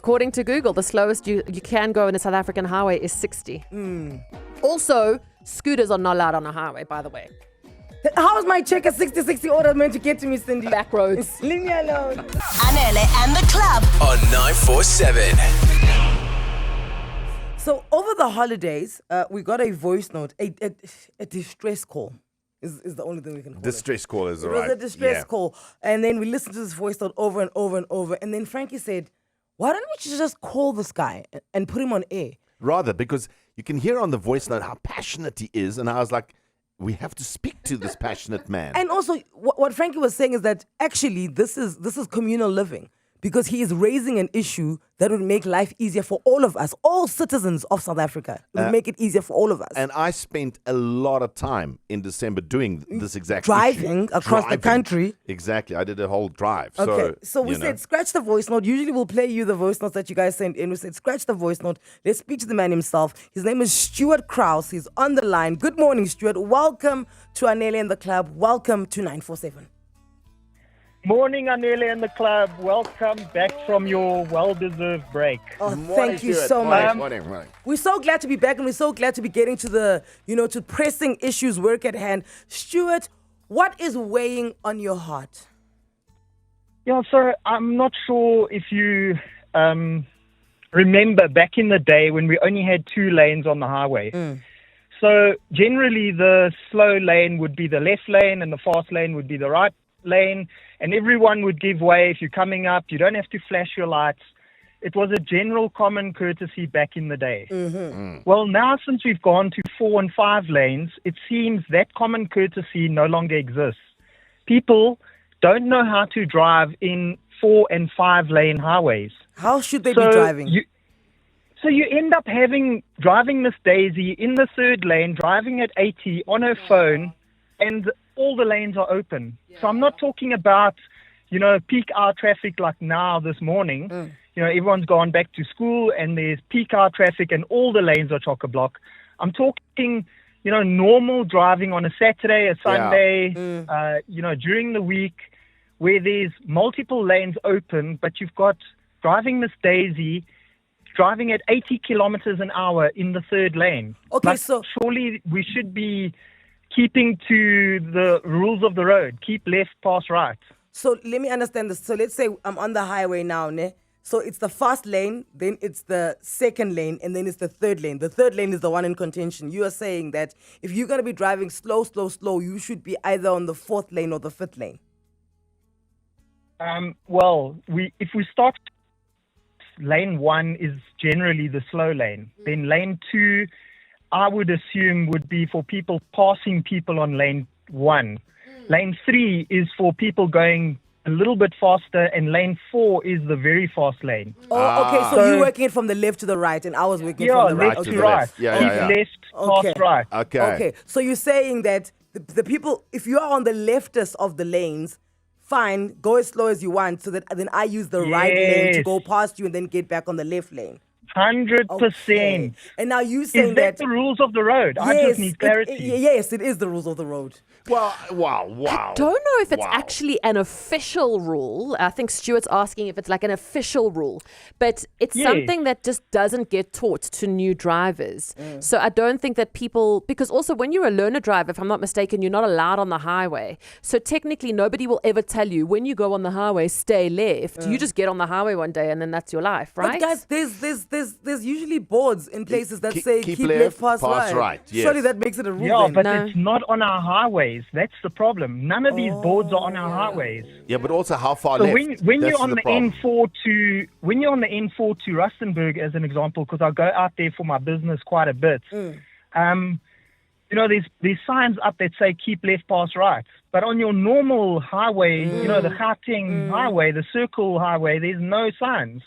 According to Google, the slowest you can go in a South African highway is 60. Also, scooters are not allowed on a highway, by the way. How is my check at 60-60 order meant to get to me, Cindy? Back roads. Leave me alone. Anele and the club on 947. So over the holidays, we got a voice note, a distress call. Is the only thing we can call Distress call is it. all right. It was a distress call. And then we listened to this voice note over and over and over. And then Frankie said, why don't we just call this guy and put him on air? Rather, because you can hear on the voice note how passionate he is. And I was like, we have to speak to this passionate man. And also, what Frankie was saying is that actually this is communal living, because he is raising an issue that would make life easier for all of us, all citizens of South Africa. It would make it easier for all of us. And I spent a lot of time in December doing this exact Driving issue. across the country. Exactly. I did a whole drive. Okay, so we said, scratch the voice note. Usually we'll play you the voice notes that you guys send in. We said, scratch the voice note. Let's speak to the man himself. His name is Stuart Krauss. He's on the line. Good morning, Stuart. Welcome to Anele and the Club. Welcome to 947. Morning, Anele and the club. Welcome back from your well-deserved break. Oh, thank you so much. Morning. We're so glad to be back, and we're so glad to be getting to the, to pressing issues, work at hand. Stuart, what is weighing on your heart? Yeah, so I'm not sure if you remember back in the day when we only had 2 lanes on the highway. So generally the slow lane would be the left lane and the fast lane would be the right lane, and everyone would give way. If you're coming up, you don't have to flash your lights. It was a general common courtesy back in the day. Well, now since we've gone to 4 and 5 lanes, it seems that common courtesy no longer exists. People don't know how to drive in 4 and 5 lane highways. How should they be driving? So you end up driving Miss Daisy in the 3rd lane, driving at 80 on her phone, and all the lanes are open. So I'm not talking about, peak hour traffic like now this morning. Everyone's gone back to school and there's peak hour traffic and all the lanes are chock-a-block. I'm talking, normal driving on a Saturday, a Sunday, during the week where there's multiple lanes open, but you've got driving Miss Daisy driving at 80 kilometers an hour in the 3rd lane. Okay, so surely we should be keeping to the rules of the road. Keep left, pass right. So let me understand this. So let's say I'm on the highway now, ne? So it's the fast lane, then it's the 2nd lane, and then it's the 3rd lane. The 3rd lane is the one in contention. You are saying that if you're going to be driving slow, you should be either on the 4th lane or the 5th lane. If we start, lane 1 is generally the slow lane. Then lane 2, I would assume, would be for people passing people on lane 1. Lane 3 is for people going a little bit faster, and lane 4 is the very fast lane. Oh, okay. So you're working it from the left to the right, and I was working from the right left to to the right. left. Keep left, pass right. Okay. So you're saying that the people, if you are on the leftist of the lanes, fine, go as slow as you want, so that then I use the right lane to go past you and then get back on the left lane. 100%. Okay. And now you saying is that the rules of the road? Yes, I just need clarity. Yes, it is the rules of the road. Wow. I don't know if it's actually an official rule. I think Stuart's asking if it's like an official rule, but it's something that just doesn't get taught to new drivers. So I don't think that people, because also when you're a learner driver, if I'm not mistaken, you're not allowed on the highway. So technically nobody will ever tell you when you go on the highway, stay left. You just get on the highway one day and then that's your life, right? But guys, there's usually boards in places that say keep keep left, pass right. Yes. Surely that makes it a rule. Yeah, then. but it's not on our highways. That's the problem. None of these boards are on our highways. Yeah, but also how far So left? when That's you're on the problem. N4 to Rustenburg, as an example, because I go out there for my business quite a bit. There's signs up that say keep left, pass right. But on your normal highway, the Gauteng highway, the circle highway, there's no signs.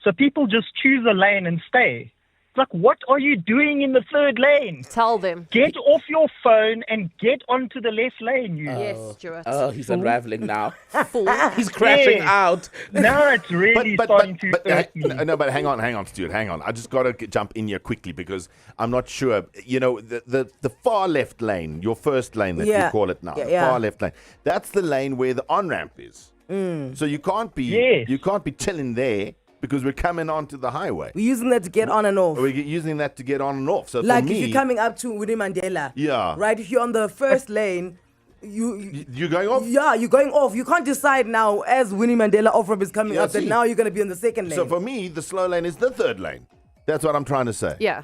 So people just choose a lane and stay. It's like, what are you doing in the 3rd lane? Tell them. Get off your phone and get onto the left lane, you. Yes, Stuart. Oh, he's unraveling now. Fool. He's crashing out. Now it's really starting to hurt me. No, but hang on, Stuart, hang on. I just got to jump in here quickly because I'm not sure. The far left lane, your first lane that you call it now, far left lane. That's the lane where the on ramp is. So you can't be chilling there because we're coming onto the highway. We're using that to get on and off. We're using that to get on and off. So Like for me, if you're coming up to Winnie Mandela. Yeah. Right? If you're on the first lane, you're going off? Yeah, you're going off. You can't decide now as Winnie Mandela off-ramp is coming up that now you're going to be on the second lane. So for me, the slow lane is the third lane. That's what I'm trying to say. Yeah.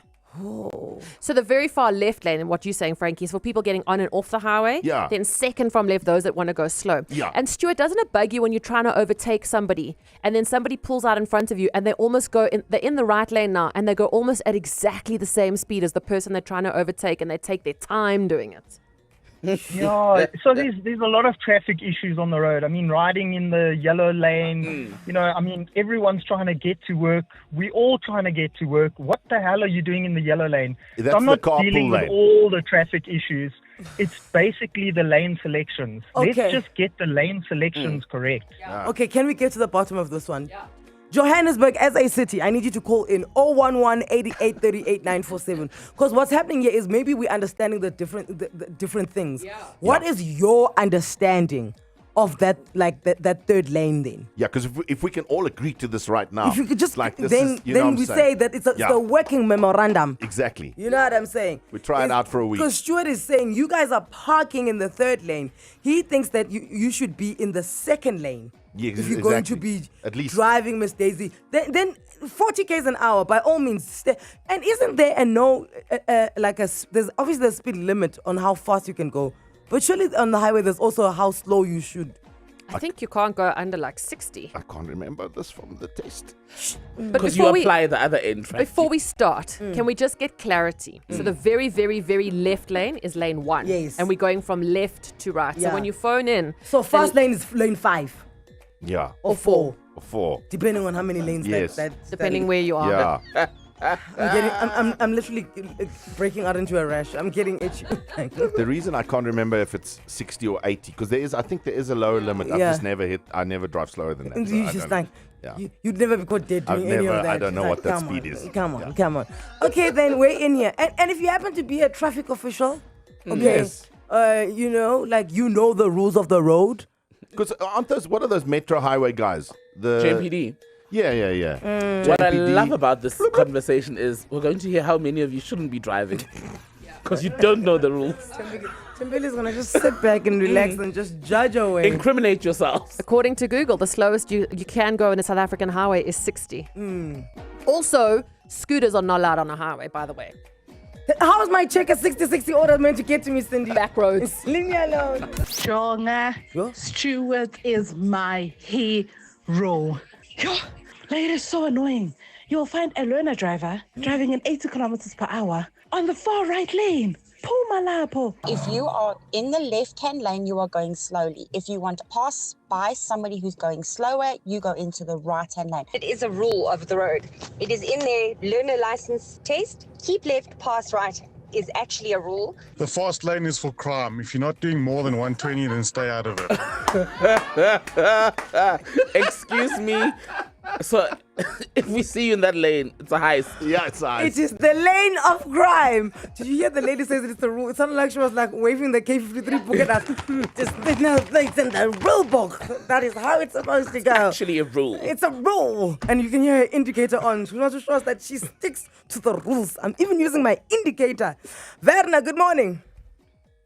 So the very far left lane, and what you're saying, Frankie, is for people getting on and off the highway. Yeah. Then second from left, those that want to go slow. Yeah. And Stuart, doesn't it bug you when you're trying to overtake somebody and then somebody pulls out in front of you and they almost they're in the right lane now and they go almost at exactly the same speed as the person they're trying to overtake and they take their time doing it? Yeah, so there's a lot of traffic issues on the road. I mean, riding in the yellow lane, I mean, everyone's trying to get to work. We're all trying to get to work. What the hell are you doing in the yellow lane? That's so I'm not the carpool dealing lane. with all the traffic issues. It's basically the lane selections. Okay. Let's just get the lane selections correct. Yeah. Okay, can we get to the bottom of this one? Yeah. Johannesburg as a city, I need you to call in 011-8838-947. Because what's happening here is maybe we're understanding the different things. Yeah. What is your understanding of that, like that third lane then? Yeah, because if we can all agree to this right now, If you could just like this then we say that it's a working memorandum. Exactly. You know what I'm saying? We try it out for a week. Because Stuart is saying you guys are parking in the third lane. He thinks that you should be in the second lane. Yeah, if you're going to be at least driving, Miss Daisy, then 40 k's an hour by all means. And isn't there there's obviously a speed limit on how fast you can go, but surely on the highway there's also how slow you should. I think you can't go under like 60. I can't remember this from the test. But because you apply the other end. Before we start, can we just get clarity? So the very, very, very left lane is lane 1. Yes. And we're going from left to right. Yeah. So when you phone in... So fast lane is lane 5. Yeah. Or 4. Or 4. Depending on how many lanes Yes. Depending where you are. Yeah. I'm literally breaking out into a rash. I'm getting itchy. The reason I can't remember if it's 60 or 80, because I think there is a lower limit. I've just never I never drive slower than that. So You just like, you'd never be caught dead doing any of that. I don't know what that Come speed on, is. Come on. Okay, then we're in here. And if you happen to be a traffic official, okay, Yes. you know the rules of the road. Because what are those metro highway guys? The JPD. Yeah. What I JPD. love about this conversation is we're going to hear how many of you shouldn't be driving. Because you don't know the rules. Timbele's going to just sit back and relax and just judge away. Incriminate yourselves. According to Google, the slowest you can go in a South African highway is 60. Also, scooters are not allowed on a highway, by the way. How is my check at 60 order meant to get to me, Cindy? Back roads. Leave me alone. Jonga, Stuart is my hero. Yo, it is so annoying. You'll find a learner driver driving in 80 kilometers per hour on the far right lane. If you are in the left-hand lane, you are going slowly. If you want to pass by somebody who's going slower, you go into the right-hand lane. It is a rule of the road. It is in their learner license test. Keep left, pass right is actually a rule. The fast lane is for crime. If you're not doing more than 120, then stay out of it. Excuse me. So, if we see you in that lane, it's a heist. Yeah, it's a heist. It is the lane of crime. Did you hear the lady says it's the rule? It sounded like she was like waving the K53 book at us. Just it's in the rule book. That is how it's supposed to go. Actually a rule. It's a rule. And you can hear her indicator on. She wants to show us that she sticks to the rules. I'm even using my indicator. Werner, good morning.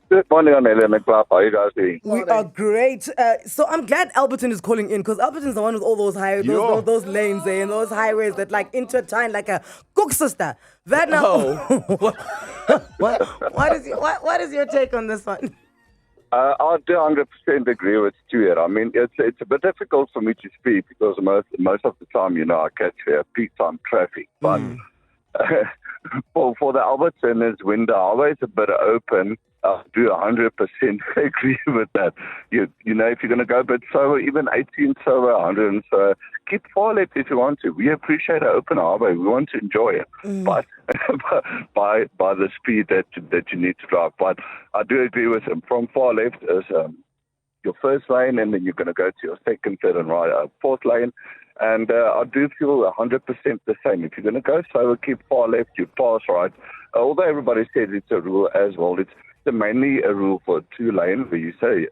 Good morning, Anele and Crous. How are you guys doing? We are great. So I'm glad Alberton is calling in because Alberton's the one with all those those lanes there and those highways that like intertwine like a cook sister. Werner, what is your take on this one? I do 100% agree with Stuart. I mean, it's a bit difficult for me to speak because most of the time, I catch peak time traffic. But for the Alberton, when the highway is a bit open, I do 100% agree with that. If you're going to go a bit slower, even 80 and slower, 100 and so, keep far left if you want to. We appreciate an open highway. We want to enjoy it, but by the speed that you need to drive. But I do agree with him. From far left is your first lane, and then you're going to go to your second, third, and fourth lane. And I do feel 100% the same. If you're going to go slower, keep far left, you pass right. Although everybody says it's a rule as well, it's mainly a rule for 2 lane where you say,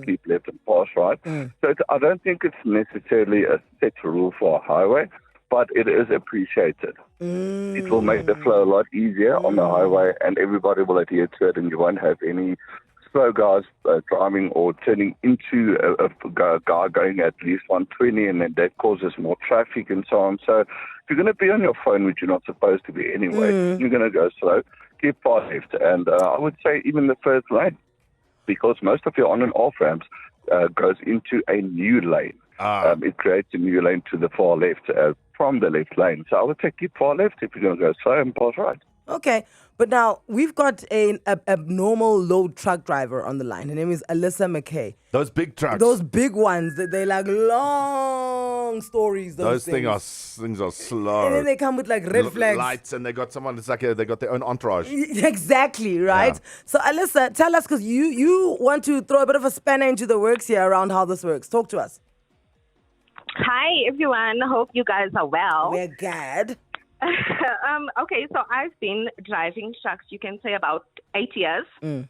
keep left and pass right. So I don't think it's necessarily a set rule for a highway. but it is appreciated. It will make the flow a lot easier on the highway, and everybody will adhere to it, and you won't have any slow guys driving or turning into a guy going at least 120, and then that causes more traffic and so on. So if you're going to be on your phone, which you're not supposed to be anyway, you're going to go slow, keep far left. And I would say even the first lane, because most of your on and off ramps goes into a new lane. It creates a new lane to the far left from the left lane. So I would say keep far left if you're going to go slow and pass right. Okay, but now we've got a normal load truck driver on the line. Her name is Alyssa McKay. Those big trucks. Those big ones, they're like long stories. Those things are slow. And then they come with like red flags. Lights, and they got someone, it's like they got their own entourage. Exactly, right? Yeah. So Alyssa, tell us, because you want to throw a bit of a spanner into the works here around how this works. Talk to us. Hi, everyone. Hope you guys are well. We're good. Okay, so I've been driving trucks, you can say, about 8 years. And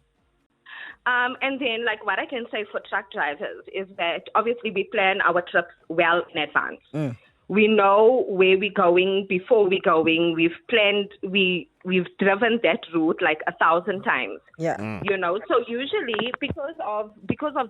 then, like, what I can say for truck drivers is that obviously we plan our trips well in advance. We know where we're going before we're going. We've planned, we've driven that route like 1,000 times. Yeah. You know, so usually because of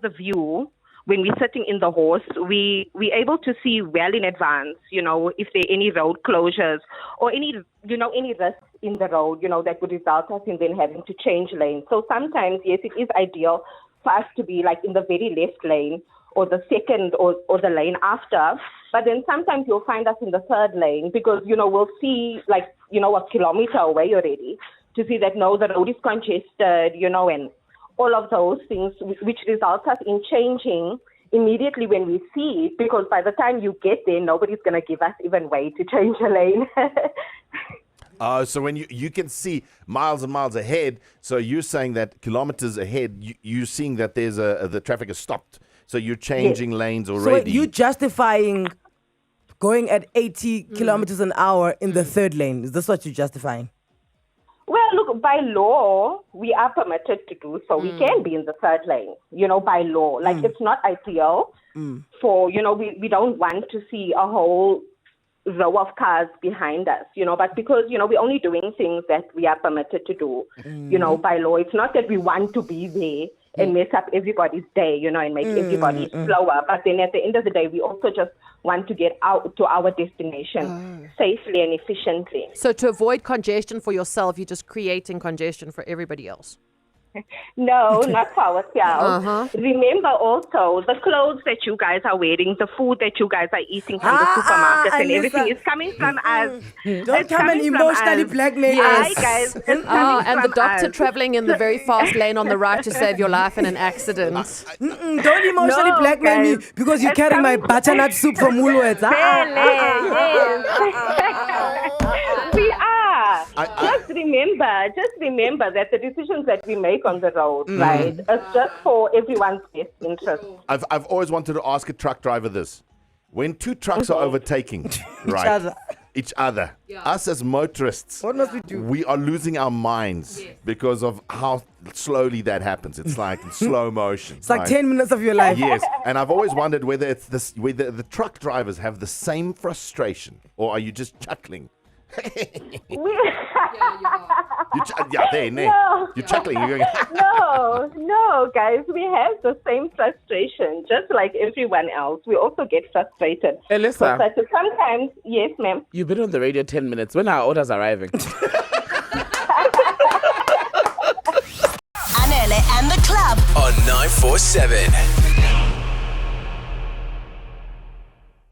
the view, when we're sitting in the horse, we're able to see well in advance, you know, if there are any road closures or any risks in the road, you know, that would result us in then having to change lanes. So sometimes, yes, it is ideal for us to be like in the very left lane or the second or the lane after. But then sometimes you'll find us in the third lane because, you know, we'll see like, you know, a kilometer away already to see that, no, the road is congested, you know, and all of those things, which results us in changing immediately when we see it, because by the time you get there, nobody's going to give us even way to change a lane. So when you can see miles and miles ahead, so you're saying that kilometers ahead, you're seeing that there's the traffic is stopped. So you're changing lanes already. So you're justifying going at 80 kilometers an hour in the third lane. Is this what you're justifying? Well, look, by law, we are permitted to do so. We can be in the third lane, you know, by law. Like, it's not ideal for, you know, we don't want to see a whole row of cars behind us, you know, but because, you know, we're only doing things that we are permitted to do, you know, by law. It's not that we want to be there and mess up everybody's day, you know, and make everybody slower. But then at the end of the day, we also just want to get out to our destination safely and efficiently. So to avoid congestion for yourself, you're just creating congestion for everybody else. No, not for ourselves. Remember also the clothes that you guys are wearing, the food that you guys are eating from the supermarkets and everything is coming from us. Don't come and emotionally blackmail us. Hi, guys. And the doctor traveling in the very fast lane on the right to save your life in an accident. Don't emotionally blackmail me because you carry my butternut soup from Woolworths. We are. Just remember that the decisions that we make on the road, right, is just for everyone's best interest. I've always wanted to ask a truck driver this. When two trucks are overtaking, right, each other, us as motorists, what must we do? We are losing our minds because of how slowly that happens. It's like in slow motion. It's like 10 minutes of your life. Yes, and I've always wondered whether whether the truck drivers have the same frustration, or are you just chuckling? You're chuckling. You're going. No, guys. We have the same frustration, just like everyone else. We also get frustrated. Alyssa, so sometimes, yes, ma'am. You've been on the radio 10 minutes. When are our orders arriving? Anele and the club on 947.